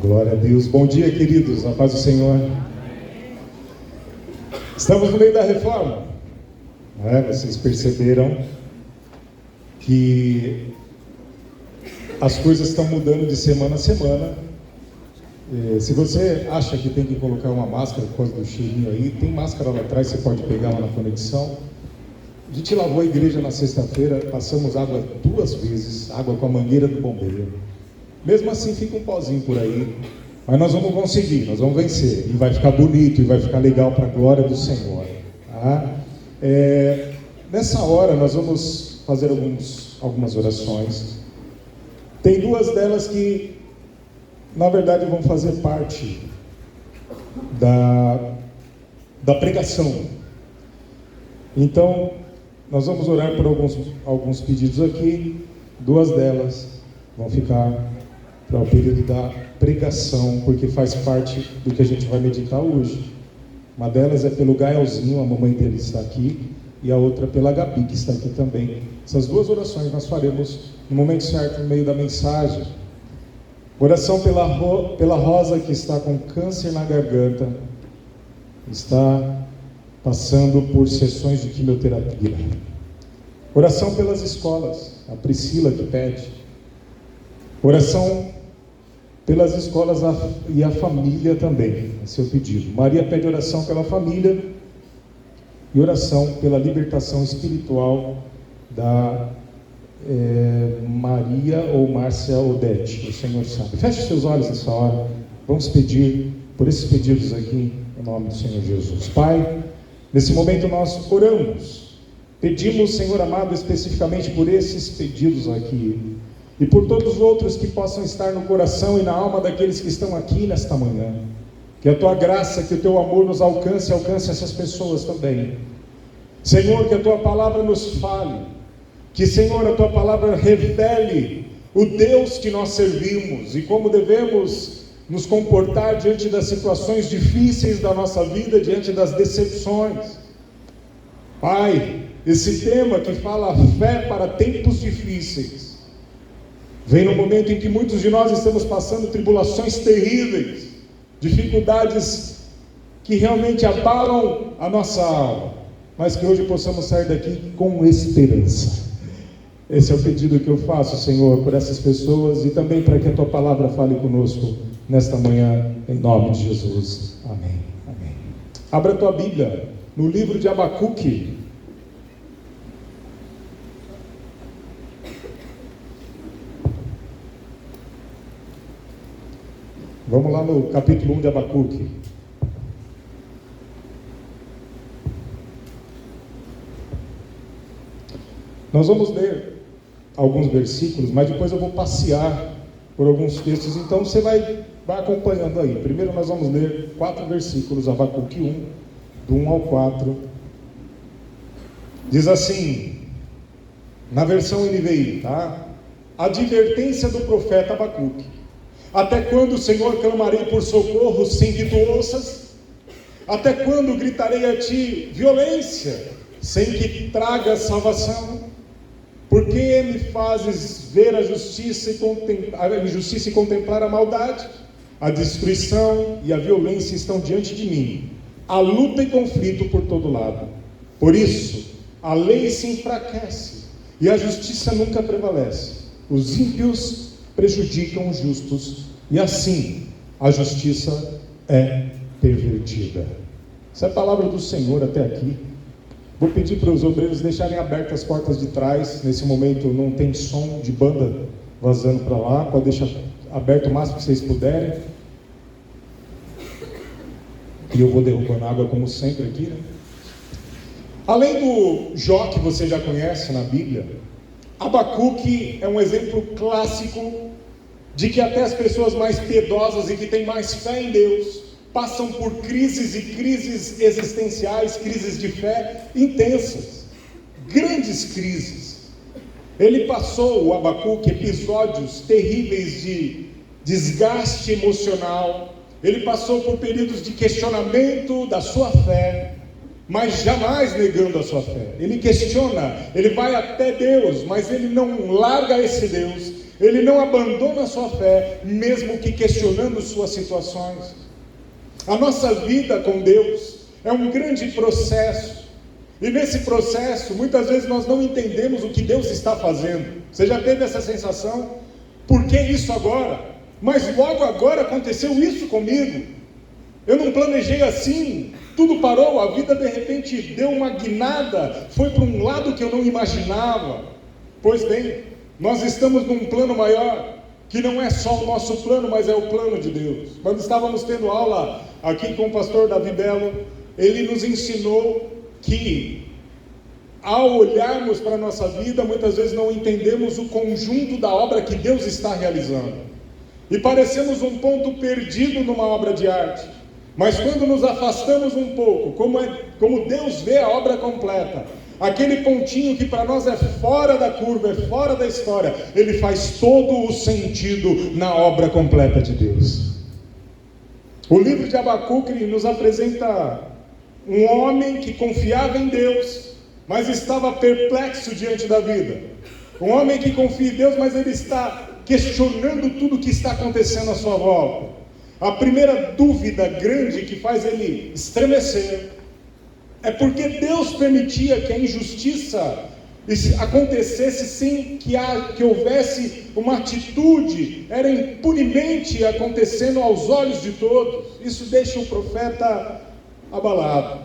Glória a Deus. Bom dia, queridos. A paz do Senhor. Estamos no meio da reforma. Vocês perceberam que as coisas estão mudando de semana a semana. Se você acha que tem que colocar uma máscara por causa do cheirinho aí, tem máscara lá atrás, você pode pegar lá na conexão. A gente lavou a igreja na sexta-feira, passamos água 2 vezes, água com a mangueira do bombeiro. Mesmo assim fica um pozinho por aí, mas nós vamos conseguir, nós vamos vencer, e vai ficar bonito, e vai ficar legal para a glória do Senhor. Tá? Nessa hora nós vamos fazer algumas orações. Tem 2 delas que, na verdade, vão fazer parte da pregação. Então, nós vamos orar por alguns pedidos aqui. 2 delas vão ficar para o período da pregação, porque faz parte do que a gente vai meditar hoje. Uma delas é pelo Gaelzinho, a mamãe dele está aqui, e a outra pela Gabi, que está aqui também. Essas 2 orações nós faremos no momento certo, no meio da mensagem. Oração pela Rosa, que está com câncer na garganta, está passando por sessões de quimioterapia. Oração pelas escolas, a Priscila que pede. Oração pelas escolas e a família também, é seu pedido. Maria pede oração pela família e oração pela libertação espiritual da Maria ou Márcia Odete, o Senhor sabe. Feche seus olhos nessa hora, vamos pedir por esses pedidos aqui, em nome do Senhor Jesus. Pai, nesse momento nós oramos, pedimos, Senhor amado, especificamente por esses pedidos aqui, e por todos os outros que possam estar no coração e na alma daqueles que estão aqui nesta manhã. Que a Tua graça, que o Teu amor nos alcance essas pessoas também. Senhor, que a Tua palavra nos fale, que, Senhor, a Tua palavra revele o Deus que nós servimos e como devemos nos comportar diante das situações difíceis da nossa vida, diante das decepções. Pai, esse tema que fala fé para tempos difíceis, vem no momento em que muitos de nós estamos passando tribulações terríveis, dificuldades que realmente abalam a nossa alma, mas que hoje possamos sair daqui com esperança. Esse é o pedido que eu faço, Senhor, por essas pessoas e também para que a Tua palavra fale conosco nesta manhã, em nome de Jesus. Amém. Amém. Abra a tua Bíblia no livro de Abacuque. Vamos lá no capítulo 1 de Abacuque. Nós vamos ler alguns versículos, mas depois eu vou passear por alguns textos, então você vai acompanhando aí. Primeiro nós vamos ler 4 versículos, Abacuque 1, do 1 ao 4. Diz assim, na versão NVI, tá? Advertência do profeta Abacuque. Até quando, Senhor, clamarei por socorro sem que Tu ouças? Até quando gritarei a Ti violência, sem que tragas salvação? Por que me fazes ver a injustiça e contemplar a maldade? A destruição e a violência estão diante de mim, a luta e conflito por todo lado. Por isso, a lei se enfraquece e a justiça nunca prevalece. Os ímpios prejudicam os justos, e assim a justiça é pervertida. Essa é a palavra do Senhor até aqui. Vou pedir para os obreiros deixarem abertas as portas de trás. Nesse momento não tem som de banda vazando para lá, pode deixar aberto o máximo que vocês puderem. E eu vou derrubando água como sempre aqui, né? Além do Jó, que você já conhece na Bíblia, Abacuque é um exemplo clássico de que até as pessoas mais piedosas e que têm mais fé em Deus passam por crises e crises existenciais, crises de fé intensas, grandes crises. Ele passou, o Abacuque, episódios terríveis de desgaste emocional, ele passou por períodos de questionamento da sua fé, mas jamais negando a sua fé. Ele questiona, ele vai até Deus, mas ele não larga esse Deus, ele não abandona a sua fé, mesmo que questionando suas situações. A nossa vida com Deus é um grande processo, e nesse processo, muitas vezes nós não entendemos o que Deus está fazendo. Você já teve essa sensação? Por que isso agora? Mas logo agora aconteceu isso comigo. Eu não planejei assim, tudo parou, a vida de repente deu uma guinada, foi para um lado que eu não imaginava. Pois bem, nós estamos num plano maior, que não é só o nosso plano, mas é o plano de Deus. Quando estávamos tendo aula aqui com o pastor Davi Belo, ele nos ensinou que, ao olharmos para a nossa vida, muitas vezes não entendemos o conjunto da obra que Deus está realizando, e parecemos um ponto perdido numa obra de arte, mas quando nos afastamos um pouco, como Deus vê a obra completa, aquele pontinho que para nós é fora da curva, é fora da história, ele faz todo o sentido na obra completa de Deus. O livro de Abacuque nos apresenta um homem que confiava em Deus, mas estava perplexo diante da vida. Um homem que confia em Deus, mas ele está questionando tudo o que está acontecendo à sua volta. A primeira dúvida grande que faz ele estremecer é porque Deus permitia que a injustiça acontecesse sem que houvesse uma atitude, era impunemente acontecendo aos olhos de todos. Isso deixa o profeta abalado.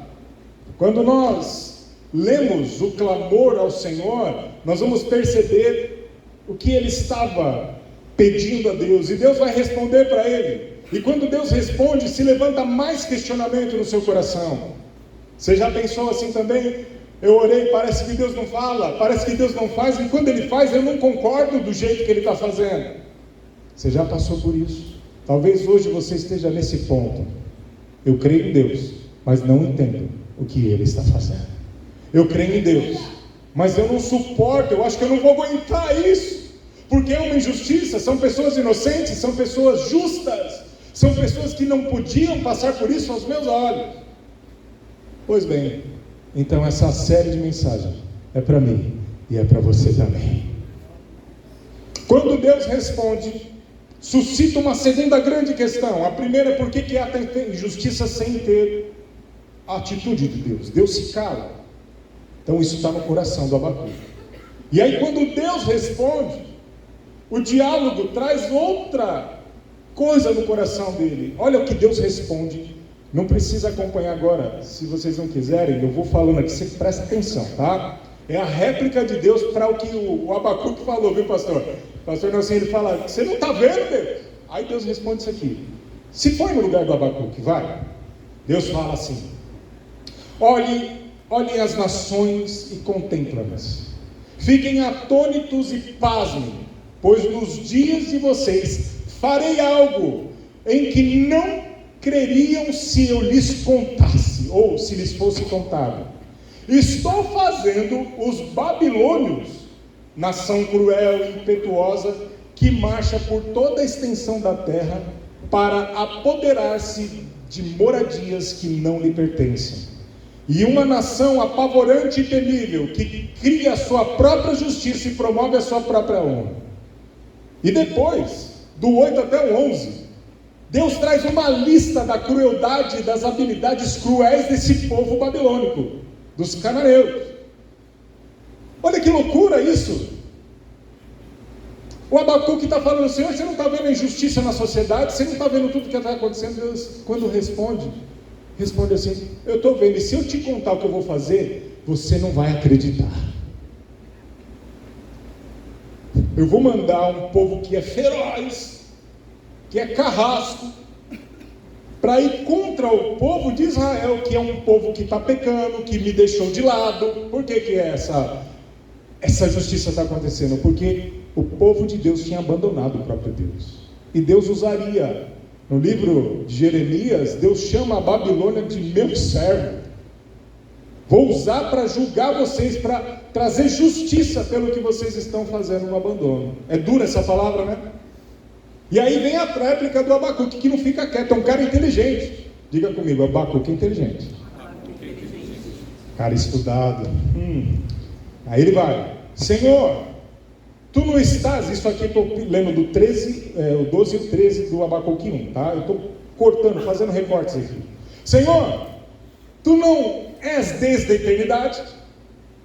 Quando nós lemos o clamor ao Senhor, nós vamos perceber o que ele estava pedindo a Deus, e Deus vai responder para ele. E quando Deus responde, se levanta mais questionamento no seu coração. Você já pensou assim também? Eu orei, parece que Deus não fala, parece que Deus não faz, e quando ele faz, eu não concordo do jeito que ele está fazendo. Você já passou por isso? Talvez hoje você esteja nesse ponto. Eu creio em Deus, mas não entendo o que ele está fazendo. Eu creio em Deus, mas eu não suporto, eu acho que eu não vou aguentar isso, porque é uma injustiça, são pessoas inocentes, são pessoas justas, são pessoas que não podiam passar por isso aos meus olhos. Pois bem, então essa série de mensagens é para mim e é para você também. Quando Deus responde, suscita uma segunda grande questão. A primeira é por que há injustiça sem ter a atitude de Deus? Deus se cala. Então isso está no coração do Abacuque. E aí quando Deus responde, o diálogo traz outra coisa no coração dele. Olha o que Deus responde. Não precisa acompanhar agora, se vocês não quiserem, eu vou falando aqui, você presta atenção, tá? É a réplica de Deus para o que o Abacuque falou, viu, pastor? Pastor Nelson, ele fala, você não está vendo, Deus? Aí Deus responde isso aqui. Se for no lugar do Abacuque, vai. Deus fala assim: olhem as nações e contemplem-nas. Fiquem atônitos e pasmem, pois nos dias de vocês farei algo em que não creriam se eu lhes contasse, ou se lhes fosse contado. Estou fazendo os babilônios, nação cruel e impetuosa, que marcha por toda a extensão da terra, para apoderar-se de moradias que não lhe pertencem. E uma nação apavorante e temível, que cria a sua própria justiça e promove a sua própria honra. E depois, do 8 até o 11, Deus traz uma lista da crueldade e das habilidades cruéis desse povo babilônico, dos cananeus. Olha que loucura isso! O Abacuque está falando, Senhor, você não está vendo a injustiça na sociedade? Você não está vendo tudo que está acontecendo? Deus, quando responde assim, eu estou vendo, e se eu te contar o que eu vou fazer, você não vai acreditar. Eu vou mandar um povo que é feroz, que é carrasco, para ir contra o povo de Israel, que é um povo que está pecando, que me deixou de lado. Por que essa justiça está acontecendo? Porque o povo de Deus tinha abandonado o próprio Deus, e Deus usaria, no livro de Jeremias, Deus chama a Babilônia de meu servo. Vou usar para julgar vocês, para trazer justiça pelo que vocês estão fazendo no abandono. É dura essa palavra, né? E aí vem a réplica do Abacuque, que não fica quieto, é um cara inteligente. Diga comigo, Abacuque é inteligente. Cara estudado. Aí ele vai: Senhor, Tu não estás, isso aqui eu estou lendo do 13, o 12 e o 13 do Abacuque 1, tá? Eu estou cortando, fazendo recortes aqui. Senhor, tu não és desde a eternidade?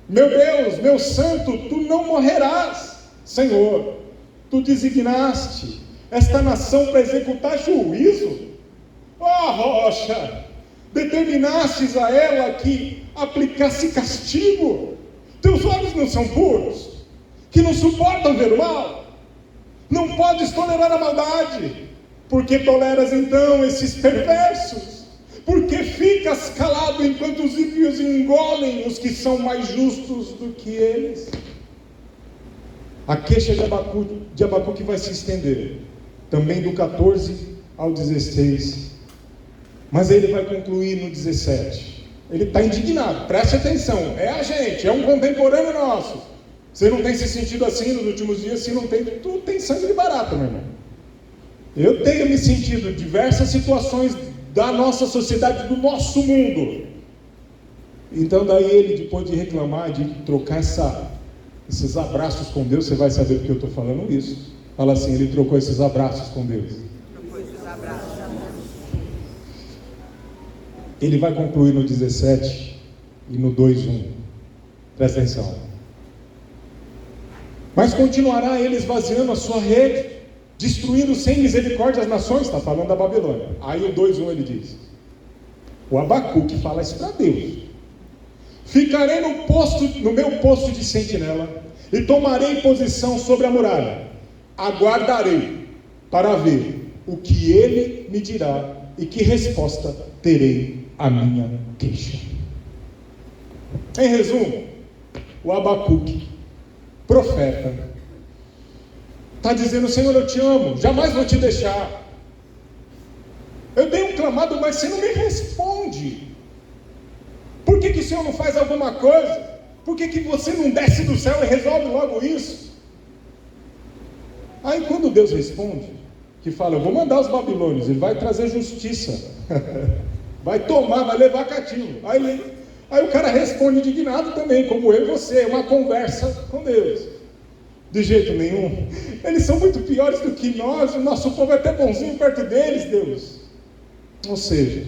Meu Deus, meu santo, tu não morrerás. Senhor, tu designaste esta nação para executar juízo. Ó rocha, determinastes a ela que aplicasse castigo. Teus olhos não são puros, que não suportam ver o mal? Não podes tolerar a maldade. Por que toleras então esses perversos? Por que ficas calado enquanto os ímpios engolem os que são mais justos do que eles? A queixa de Abacuque vai se estender, também do 14 ao 16, mas ele vai concluir no 17. Ele está indignado, preste atenção, é a gente, é um contemporâneo nosso. Você não tem se sentido assim nos últimos dias? Se não tem, tu tem sangue de barata, meu irmão. Eu tenho me sentido em diversas situações da nossa sociedade, do nosso mundo. Então daí ele, depois de reclamar, de trocar esses abraços com Deus, você vai saber porque eu estou falando isso. Fala assim, ele trocou esses abraços com Deus. Trocou esses abraços. Ele vai concluir no 17 e no 2:1. Presta atenção. Mas continuará ele esvaziando a sua rede, destruindo sem misericórdia as nações. Está falando da Babilônia. Aí o 2:1 ele diz, o Abacuque fala isso para Deus: ficarei no meu posto de sentinela e tomarei posição sobre a muralha. Aguardarei para ver o que ele me dirá e que resposta terei à minha queixa. Em resumo, o Abacuque, profeta, está dizendo: Senhor, eu te amo, jamais vou te deixar. Eu tenho clamado, mas você não me responde. Por que o Senhor não faz alguma coisa? Por que você não desce do céu e resolve logo isso? Aí quando Deus responde, que fala: eu vou mandar os babilônios, ele vai trazer justiça, vai tomar, vai levar cativo. Aí o cara responde indignado também, como eu e você, uma conversa com Deus. De jeito nenhum, eles são muito piores do que nós, o nosso povo é até bonzinho perto deles, Deus. Ou seja,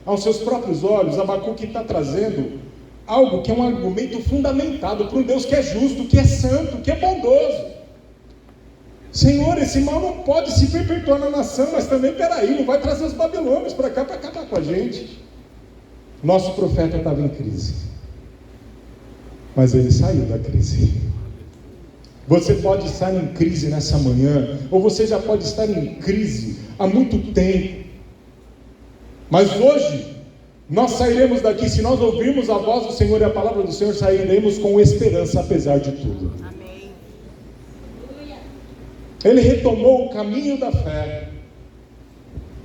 aos seus próprios olhos, Abacuque está trazendo algo que é um argumento fundamentado para um Deus que é justo, que é santo, que é bondoso. Senhor, esse mal não pode se perpetuar na nação, mas também, peraí, não vai trazer os babilônios para cá para acabar com a gente. Nosso profeta estava em crise, mas ele saiu da crise. Você pode estar em crise nessa manhã, ou você já pode estar em crise há muito tempo, mas hoje nós sairemos daqui, se nós ouvirmos a voz do Senhor e a palavra do Senhor, sairemos com esperança apesar de tudo. Amém. Ele retomou o caminho da fé.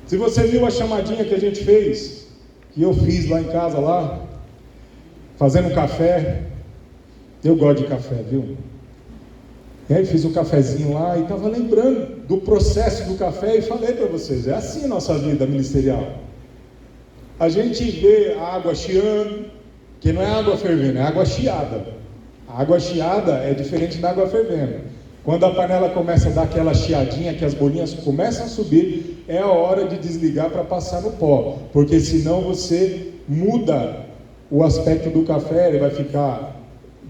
Se você viu a chamadinha que a gente fez, que eu fiz lá em casa, lá, fazendo café, eu gosto de café, viu? E aí fiz um cafezinho lá e estava lembrando do processo do café e falei para vocês, é assim a nossa vida ministerial. A gente vê a água chiando, que não é água fervendo, é água chiada. A água chiada é diferente da água fervendo. Quando a panela começa a dar aquela chiadinha, que as bolinhas começam a subir, é a hora de desligar para passar no pó, porque senão você muda o aspecto do café, ele vai ficar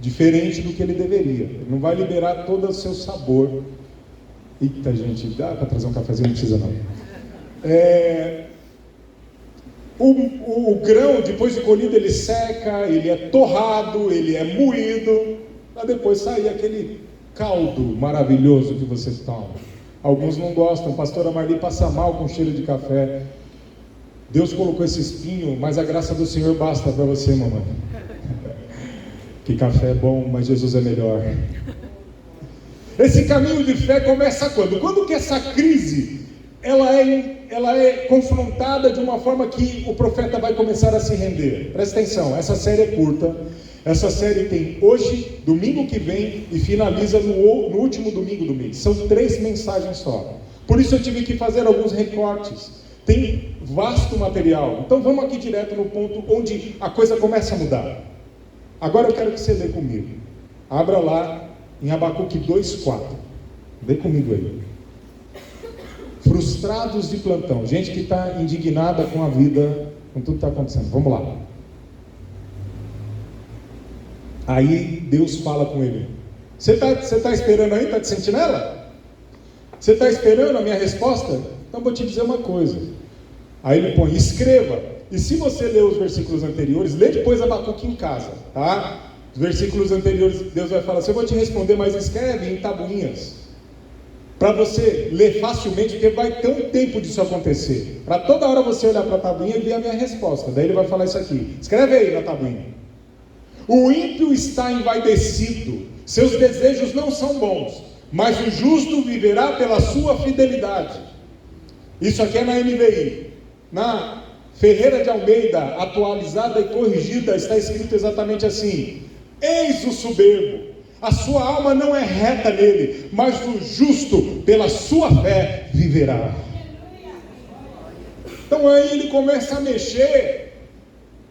diferente do que ele deveria, ele não vai liberar todo o seu sabor. Eita, gente, dá para trazer um cafezinho? Não precisa não. O grão, depois de colhido, ele seca, ele é torrado, ele é moído, para depois sair aquele caldo maravilhoso que você toma. Alguns não gostam, pastora Marli passa mal com cheiro de café. Deus colocou esse espinho, mas a graça do Senhor basta para você, mamãe. Que café é bom, mas Jesus é melhor. Esse caminho de fé começa quando? Quando que essa crise ela é confrontada de uma forma que o profeta vai começar a se render. Presta atenção, essa série é curta. Essa série tem hoje, domingo que vem, e finaliza no último domingo do mês. São 3 mensagens só. Por isso eu tive que fazer alguns recortes. Tem vasto material. Então vamos aqui direto no ponto onde a coisa começa a mudar. Agora eu quero que você lê comigo. Abra lá em Abacuque 2:4. Vem comigo aí. Frustrados de plantão, gente que está indignada com a vida, com tudo que está acontecendo. Vamos lá. Aí Deus fala com ele: Você tá esperando aí? Está de sentinela? Você está esperando a minha resposta? Então vou te dizer uma coisa. Aí ele põe: escreva. E se você ler os versículos anteriores, lê depois Abacuque em casa, tá? Os versículos anteriores, Deus vai falar assim: eu vou te responder, mas escreve em tabuinhas, para você ler facilmente, porque vai ter um tempo disso acontecer, para toda hora você olhar para a tabuinha e ver a minha resposta. Daí ele vai falar isso aqui: escreve aí na tabuinha. O ímpio está envaidecido, seus desejos não são bons, mas o justo viverá pela sua fidelidade. Isso aqui é na NVI. Na Ferreira de Almeida, atualizada e corrigida, está escrito exatamente assim: eis o soberbo, a sua alma não é reta nele, mas o justo pela sua fé viverá. Então aí ele começa a mexer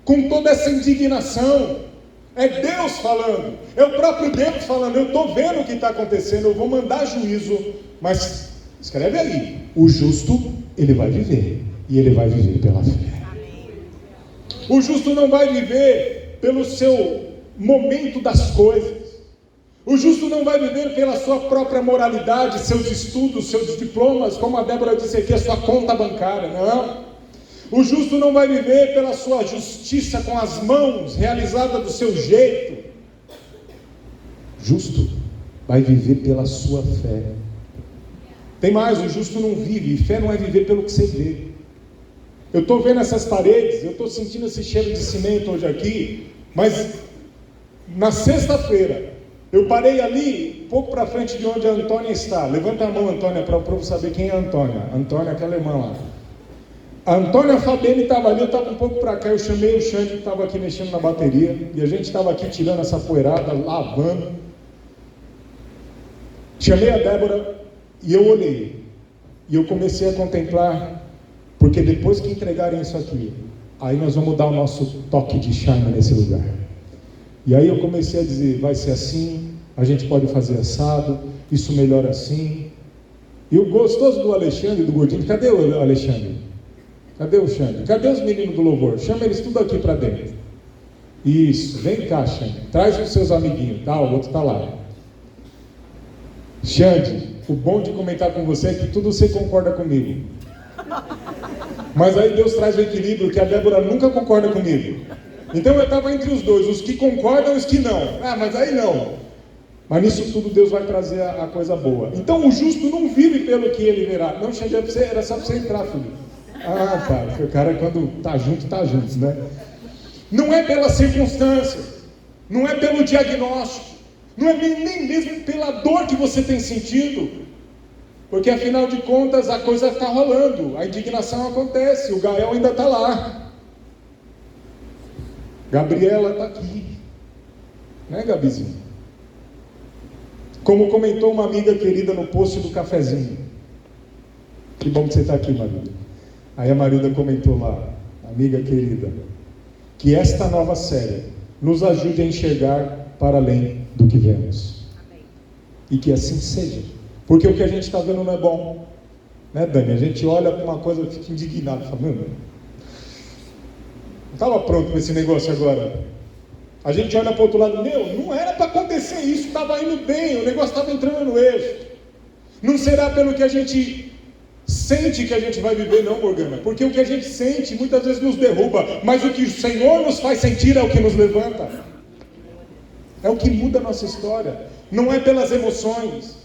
com toda essa indignação. É Deus falando, é o próprio Deus falando: eu estou vendo o que está acontecendo, eu vou mandar juízo, mas escreve aí: o justo, ele vai viver, e ele vai viver pela fé. O justo não vai viver pelo seu momento das coisas. O justo não vai viver pela sua própria moralidade, seus estudos, seus diplomas, como a Débora disse aqui, a sua conta bancária. Não. O justo não vai viver pela sua justiça com as mãos, realizada do seu jeito. Justo vai viver pela sua fé. Tem mais: o justo não vive, e fé não é viver pelo que você vê. Eu estou vendo essas paredes, eu estou sentindo esse cheiro de cimento hoje aqui, mas na sexta-feira, eu parei ali, um pouco para frente de onde a Antônia está. Levanta a mão, Antônia, para o povo saber quem é a Antônia. Antônia, aquela irmã lá. A Antônia Fabiane estava ali, eu estava um pouco para cá, eu chamei o Xande, que estava aqui mexendo na bateria, e a gente estava aqui tirando essa poeirada, lavando. Chamei a Débora, e eu olhei, e eu comecei a contemplar, porque depois que entregarem isso aqui, aí nós vamos dar o nosso toque de charme nesse lugar. E aí eu comecei a dizer: vai ser assim, a gente pode fazer assado, isso melhora assim. E o gostoso do Alexandre, do Gordinho, cadê o Alexandre? Cadê o Xande? Cadê os meninos do louvor? Chama eles tudo aqui para dentro. Isso, vem cá, Xande. Traz os seus amiguinhos, tá? O outro está lá. Xande, o bom de comentar com você é que tudo você concorda comigo. Mas aí Deus traz o equilíbrio, que a Débora nunca concorda comigo. Então eu estava entre os dois, os que concordam e os que não. Ah, mas aí não. Mas nisso tudo Deus vai trazer a coisa boa. Então o justo não vive pelo que ele verá. Não, Xande, era só para você entrar, filho. Ah, tá, porque o cara quando está junto, né? Não é pelas circunstâncias, não é pelo diagnóstico, não é nem mesmo pela dor que você tem sentido, porque afinal de contas a coisa está rolando, a indignação acontece, o Gael ainda está lá, Gabriela está aqui, né, Gabizinho? Como comentou uma amiga querida no post do cafezinho: que bom que você está aqui, Marília. Aí a Marilda comentou lá: amiga querida, que esta nova série nos ajude a enxergar para além do que vemos. Amém. E que assim seja. Porque o que a gente está vendo não é bom. Né, Dani? A gente olha para uma coisa e fica indignado. Fala: não estava pronto para esse negócio agora. A gente olha para o outro lado: não era para acontecer isso, estava indo bem, o negócio estava entrando no eixo. Não será pelo que a gente sente que a gente vai viver, não, Morgana, porque o que a gente sente muitas vezes nos derruba, mas o que o Senhor nos faz sentir é o que nos levanta, é o que muda a nossa história. Não é pelas emoções,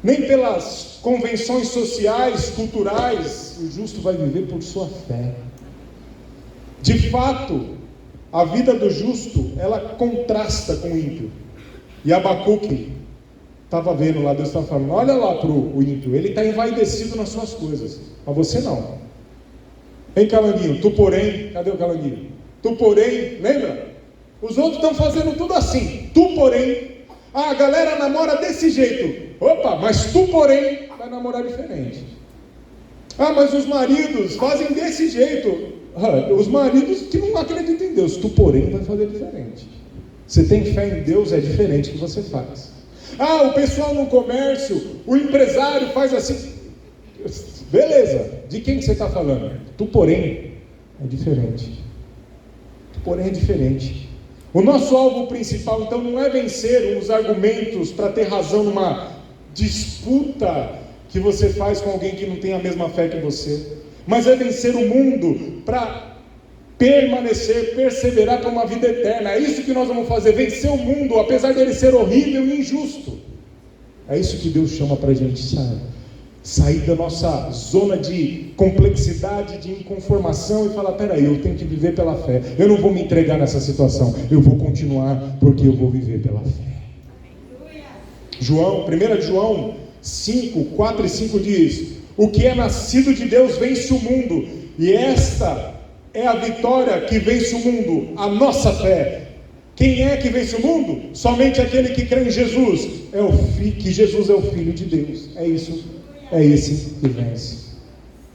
nem pelas convenções sociais, culturais. O justo vai viver por sua fé. De fato, a vida do justo, ela contrasta com o ímpio. E Abacuque estava vendo lá, Deus estava falando: olha lá para o ímpio, ele está envaidecido nas suas coisas, mas você não. Hein, Calanguinho? Tu porém, cadê o Calanguinho? Tu porém, lembra? Os outros estão fazendo tudo assim. Tu porém, a galera namora desse jeito. Opa, mas tu porém vai namorar diferente. Ah, mas os maridos fazem desse jeito. Os maridos que não acreditam em Deus. Tu porém vai fazer diferente. Você tem fé em Deus, é diferente que você faz. Ah, o pessoal no comércio, o empresário faz assim. Beleza, de quem que você está falando? Tu, porém, é diferente. Tu, porém, é diferente. O nosso alvo principal, então, não é vencer os argumentos para ter razão numa disputa que você faz com alguém que não tem a mesma fé que você, mas é vencer o mundo para permanecer, perseverar para uma vida eterna. É isso que nós vamos fazer, vencer o mundo, apesar dele ser horrível e injusto. É isso que Deus chama para a gente, sair da nossa zona de complexidade, de inconformação e falar, peraí, eu tenho que viver pela fé, eu não vou me entregar nessa situação, eu vou continuar porque eu vou viver pela fé. 1 João 5, 4 e 5 diz: o que é nascido de Deus vence o mundo, e esta é a vitória que vence o mundo, a nossa fé. Quem é que vence o mundo? Somente aquele que crê em Jesus, que Jesus é o Filho de Deus. É isso, é esse que vence.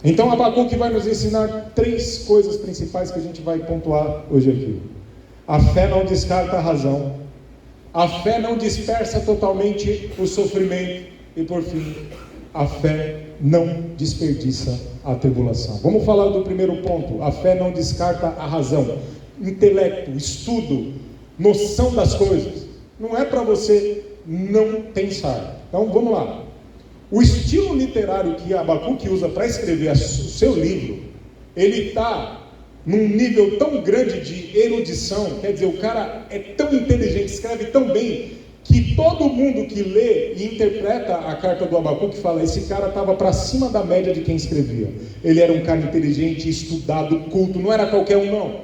Então Abacuque vai nos ensinar 3 coisas principais que a gente vai pontuar hoje aqui. A fé não descarta a razão, a fé não dispersa totalmente o sofrimento, e por fim, a fé não desperdiça a tribulação. Vamos falar do primeiro ponto. A fé não descarta a razão. Intelecto, estudo, noção das coisas. Não é para você não pensar. Então vamos lá. O estilo literário que Abacuque usa para escrever o seu livro, ele está num nível tão grande de erudição, quer dizer, o cara é tão inteligente, escreve tão bem, que todo mundo que lê e interpreta a carta do Abacuque fala, esse cara estava para cima da média de quem escrevia. Ele era um cara inteligente, estudado, culto, não era qualquer um não.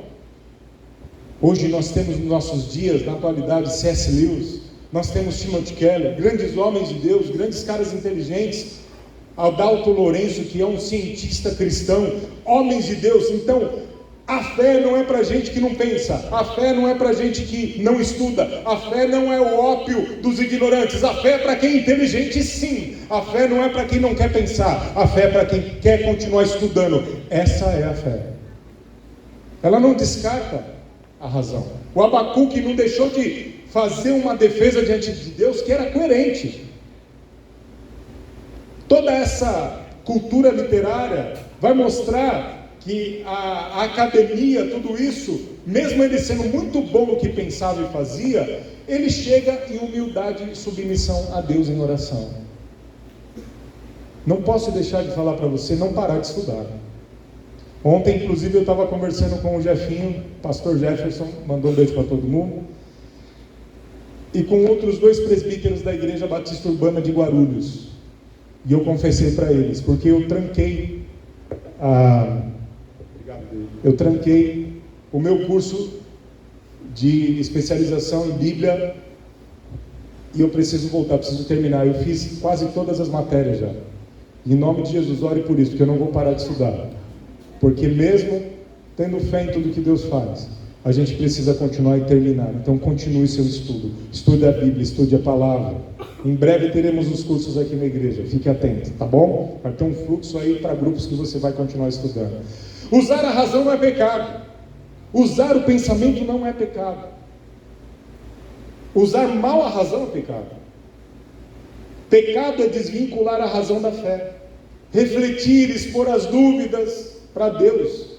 Hoje nós temos nos nossos dias, na atualidade, C.S. Lewis, nós temos Timothy Keller, grandes homens de Deus, grandes caras inteligentes, Adalto Lourenço, que é um cientista cristão, homens de Deus. Então, a fé não é para gente que não pensa, a fé não é para gente que não estuda, a fé não é o ópio dos ignorantes, a fé é para quem é inteligente sim, a fé não é para quem não quer pensar, a fé é para quem quer continuar estudando. Essa é a fé. Ela não descarta a razão. O Abacuque não deixou de fazer uma defesa diante de Deus que era coerente. Toda essa cultura literária vai mostrar que a academia, tudo isso, mesmo ele sendo muito bom no que pensava e fazia, ele chega em humildade e submissão a Deus em oração. Não posso deixar de falar para você não parar de estudar. Ontem, inclusive, eu estava conversando com o Jefinho, pastor Jefferson, mandou um beijo para todo mundo, e com outros 2 presbíteros da Igreja Batista Urbana de Guarulhos. E eu confessei para eles, porque eu tranquei o meu curso de especialização em Bíblia e eu preciso voltar, preciso terminar. Eu fiz quase todas as matérias já. Em nome de Jesus, ore por isso, porque eu não vou parar de estudar. Porque mesmo tendo fé em tudo que Deus faz, a gente precisa continuar e terminar. Então continue seu estudo. Estude a Bíblia, estude a palavra. Em breve teremos os cursos aqui na igreja. Fique atento, tá bom? Vai ter um fluxo aí para grupos que você vai continuar estudando. Usar a razão não é pecado. Usar o pensamento não é pecado. Usar mal a razão é pecado. Pecado é desvincular a razão da fé. Refletir, expor as dúvidas para Deus.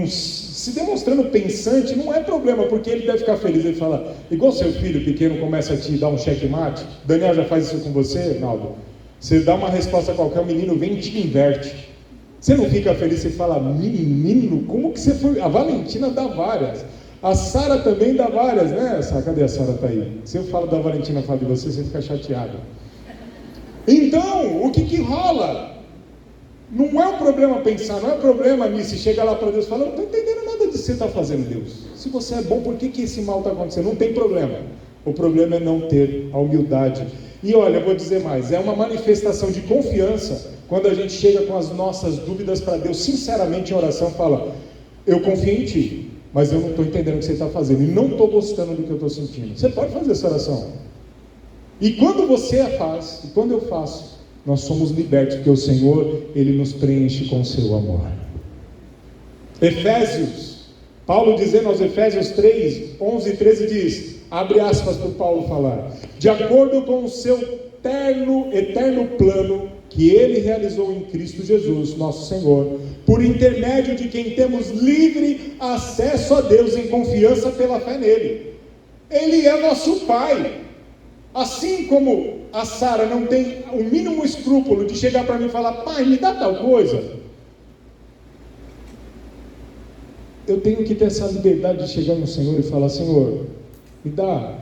Se demonstrando pensante, não é problema, porque ele deve ficar feliz. Ele fala, igual seu filho pequeno começa a te dar um checkmate. Daniel já faz isso com você, Naldo? Você dá uma resposta qualquer, o menino vem e te inverte. Você não fica feliz, você fala, menino, como que você foi? A Valentina dá várias, a Sara também dá várias, né? Cadê a Sara? Tá aí. Se eu falo da Valentina, falo de você, você fica chateado. Então, o que rola? Não é o problema pensar, não é o problema nisso, chega lá para Deus e fala, eu não estou entendendo nada disso que você está fazendo, Deus. Se você é bom, por que esse mal está acontecendo? Não tem problema. O problema é não ter a humildade. E olha, eu vou dizer mais, é uma manifestação de confiança quando a gente chega com as nossas dúvidas para Deus, sinceramente em oração, fala, eu confio em Ti, mas eu não estou entendendo o que você está fazendo, e não estou gostando do que eu estou sentindo. Você pode fazer essa oração. E quando você a faz, e quando eu faço, nós somos libertos, porque o Senhor, Ele nos preenche com o seu amor. Efésios, Paulo dizendo aos Efésios 3, 11 e 13 diz, abre aspas para o Paulo falar, de acordo com o seu eterno plano que ele realizou em Cristo Jesus, nosso Senhor, por intermédio de quem temos livre acesso a Deus em confiança pela fé nele. Ele é nosso Pai. Assim como a Sara não tem o mínimo escrúpulo de chegar para mim e falar, pai, me dá tal coisa, eu tenho que ter essa liberdade de chegar no Senhor e falar, Senhor, me dá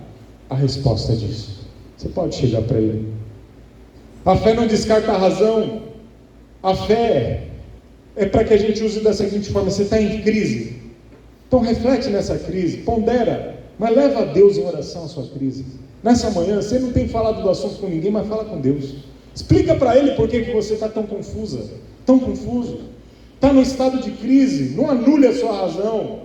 a resposta disso. Você pode chegar para Ele. A fé não descarta a razão. A fé é para que a gente use da seguinte forma: você está em crise, então reflete nessa crise, pondera, mas leva a Deus em oração a sua crise. Nessa manhã, você não tem falado do assunto com ninguém, mas fala com Deus. Explica para Ele por que você está tão confusa, tão confuso. Está no estado de crise, não anule a sua razão.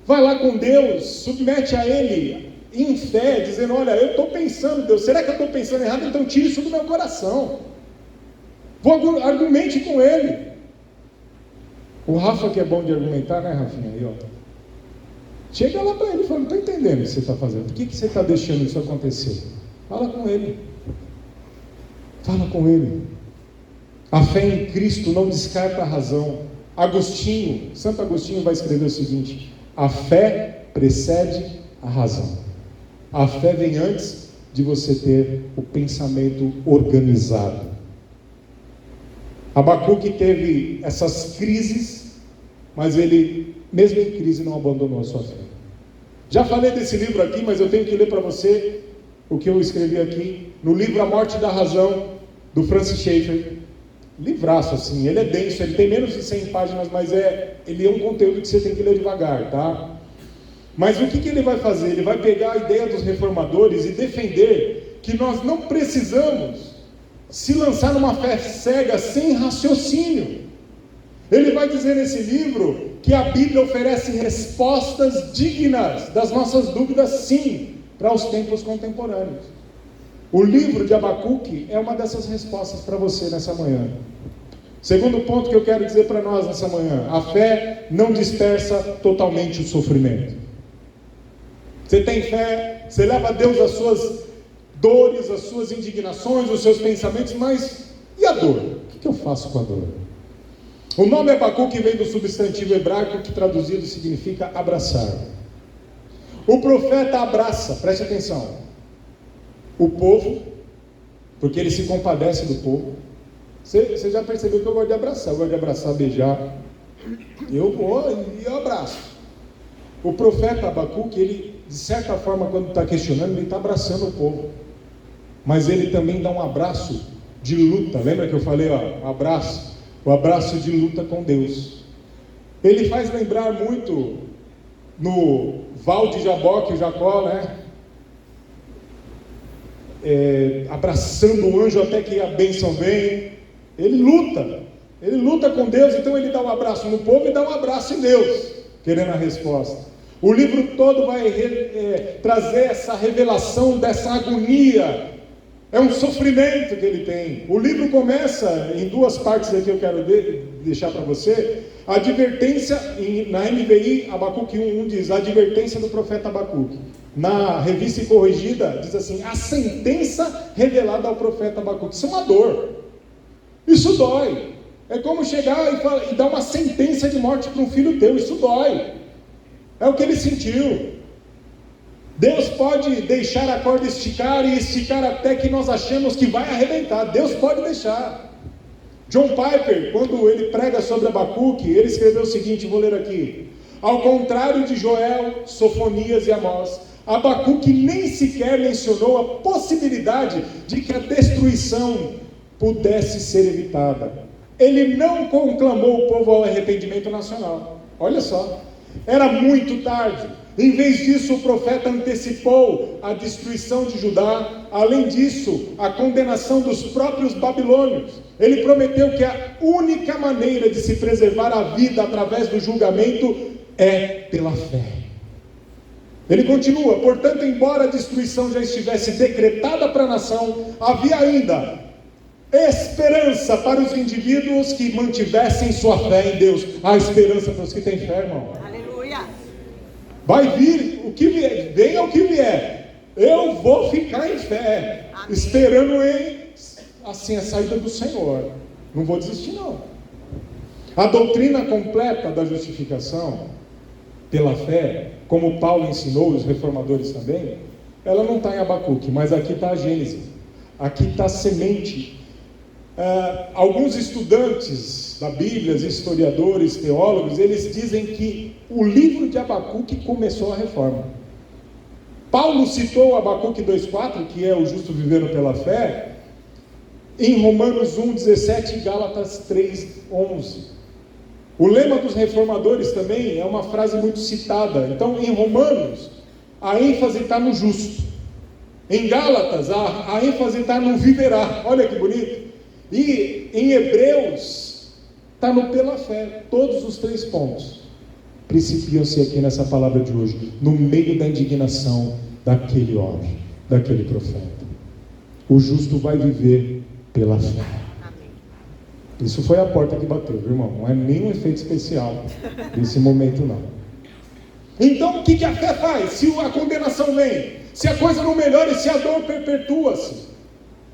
Vai lá com Deus, submete a Ele em fé, dizendo, olha, eu estou pensando, Deus, será que eu estou pensando errado? Então tire isso do meu coração. Argumente com Ele. O Rafa, que é bom de argumentar, né, Rafinha? Aí, ó. Chega lá para ele e fala, não estou entendendo o que você está fazendo. Por que você está deixando isso acontecer? Fala com Ele. Fala com Ele. A fé em Cristo não descarta a razão. Santo Agostinho vai escrever o seguinte: a fé precede a razão. A fé vem antes de você ter o pensamento organizado. Abacuque teve essas crises, mas ele, mesmo em crise, não abandonou a sua fé. Já falei desse livro aqui, mas eu tenho que ler para você o que eu escrevi aqui, no livro A Morte da Razão, do Francis Schaeffer. Livraço assim, ele é denso, ele tem menos de 100 páginas, mas ele é um conteúdo que você tem que ler devagar, tá? Mas o que ele vai fazer? Ele vai pegar a ideia dos reformadores e defender que nós não precisamos se lançar numa fé cega, sem raciocínio. Ele vai dizer nesse livro que a Bíblia oferece respostas dignas das nossas dúvidas, sim, para os tempos contemporâneos. O livro de Abacuque é uma dessas respostas para você nessa manhã. Segundo ponto que eu quero dizer para nós nessa manhã: a fé não dispersa totalmente o sofrimento. Você tem fé, você leva a Deus as suas dores, as suas indignações, os seus pensamentos, mas e a dor? O que eu faço com a dor? O nome Abacuque vem do substantivo hebraico que traduzido significa abraçar. O profeta abraça, preste atenção, o povo, porque ele se compadece do povo. Você já percebeu que eu gosto de abraçar, beijar. Eu vou e eu abraço. O profeta Abacuque, ele, de certa forma, quando está questionando, ele está abraçando o povo. Mas ele também dá um abraço de luta. Lembra que eu falei, ó, abraço? O abraço de luta com Deus. Ele faz lembrar muito no Val de Jaboque, o Jacó, né? Abraçando o anjo até que a bênção vem. Ele luta com Deus, então ele dá um abraço no povo e dá um abraço em Deus, querendo a resposta. O livro todo vai trazer essa revelação dessa agonia. É um sofrimento que ele tem. O livro começa em duas partes aqui, eu quero deixar para você. A advertência, na NVI, Abacuque 1 diz, a advertência do profeta Abacuque. Na revista corrigida, diz assim, a sentença revelada ao profeta Abacuque. Isso é uma dor. Isso dói. É como chegar e dar uma sentença de morte para um filho teu. Isso dói. É o que ele sentiu. Deus pode deixar a corda esticar e esticar até que nós achemos que vai arrebentar. Deus pode deixar. John Piper, quando ele prega sobre Abacuque, ele escreveu o seguinte, vou ler aqui. Ao contrário de Joel, Sofonias e Amós, Abacuque nem sequer mencionou a possibilidade de que a destruição pudesse ser evitada. Ele não conclamou o povo ao arrependimento nacional. Olha só, era muito tarde. Em vez disso, o profeta antecipou a destruição de Judá. Além disso, a condenação dos próprios babilônios. Ele prometeu que a única maneira de se preservar a vida através do julgamento é pela fé. Ele continua, portanto, embora a destruição já estivesse decretada para a nação, havia ainda esperança para os indivíduos que mantivessem sua fé em Deus. Há esperança para os que têm fé, irmão. Vai vir o que vier, venha o que vier. Eu vou ficar em fé, esperando assim a saída do Senhor. Não vou desistir não. A doutrina completa da justificação pela fé, como Paulo ensinou, os reformadores também, ela não está em Abacuque, mas aqui está a Gênese. Aqui está a semente. Alguns estudantes da Bíblia, historiadores, teólogos, eles dizem que o livro de Abacuque começou a reforma. Paulo citou Abacuque 2,4, que é o justo vivendo pela fé, em Romanos 1,17 e Gálatas 3,11. O lema dos reformadores também é uma frase muito citada. Então, em Romanos, a ênfase está no justo. Em Gálatas, a ênfase está no viverá. Olha que bonito. E em Hebreus, está no pela fé. Todos os 3 pontos principiam-se aqui nessa palavra de hoje, no meio da indignação daquele homem, daquele profeta. O justo vai viver pela fé. Isso foi a porta que bateu, viu, irmão? Não é nenhum efeito especial nesse momento, não. Então, o que a fé faz? Se a condenação vem, se a coisa não melhora e se a dor perpetua-se,